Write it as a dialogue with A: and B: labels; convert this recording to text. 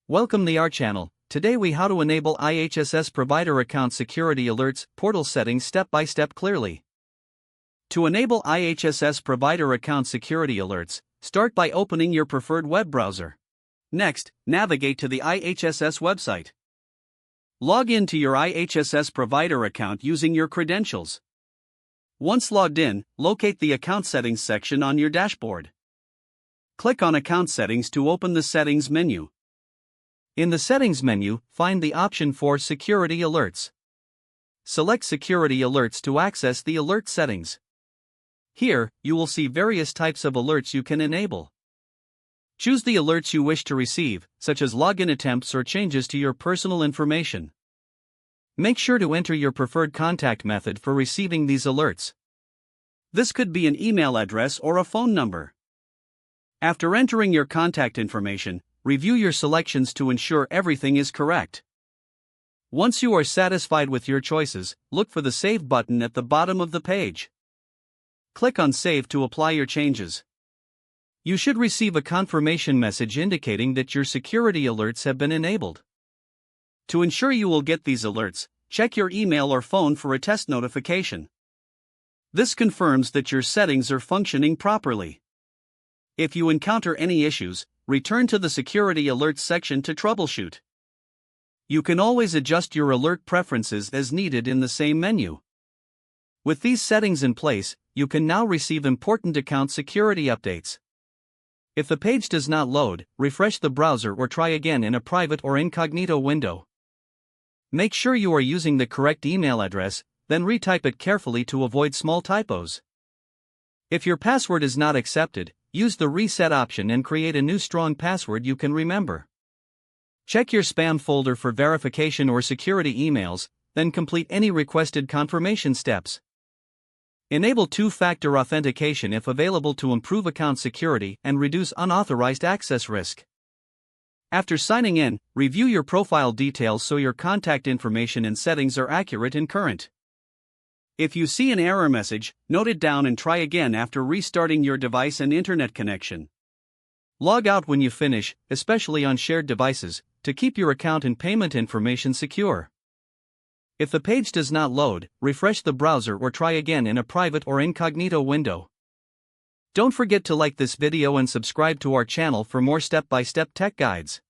A: Welcome to our channel. Today we how to enable IHSS provider account security alerts portal settings step by step clearly. To enable IHSS provider account security alerts, start by opening your preferred web browser. Next, navigate to the IHSS website. Log in to your IHSS provider account using your credentials. Once logged in, locate the Account Settings section on your dashboard. Click on Account Settings to open the Settings menu. In the Settings menu, find the option for Security Alerts. Select Security Alerts to access the alert settings. Here, you will see various types of alerts you can enable. Choose the alerts you wish to receive, such as login attempts or changes to your personal information. Make sure to enter your preferred contact method for receiving these alerts. This could be an email address or a phone number. After entering your contact information, review your selections to ensure everything is correct. Once you are satisfied with your choices, look for the Save button at the bottom of the page. Click on Save to apply your changes. You should receive a confirmation message indicating that your security alerts have been enabled. To ensure you will get these alerts, check your email or phone for a test notification. This confirms that your settings are functioning properly. If you encounter any issues, return to the Security Alerts section to troubleshoot. You can always adjust your alert preferences as needed in the same menu. With these settings in place, you can now receive important account security updates. If the page does not load, refresh the browser or try again in a private or incognito window. Make sure you are using the correct email address, then retype it carefully to avoid small typos. If your password is not accepted, use the reset option and create a new strong password you can remember. Check your spam folder for verification or security emails, then complete any requested confirmation steps. Enable two-factor authentication if available to improve account security and reduce unauthorized access risk. After signing in, review your profile details so your contact information and settings are accurate and current. If you see an error message, note it down and try again after restarting your device and internet connection. Log out when you finish, especially on shared devices, to keep your account and payment information secure. If the page does not load, refresh the browser or try again in a private or incognito window. Don't forget to like this video and subscribe to our channel for more step-by-step tech guides.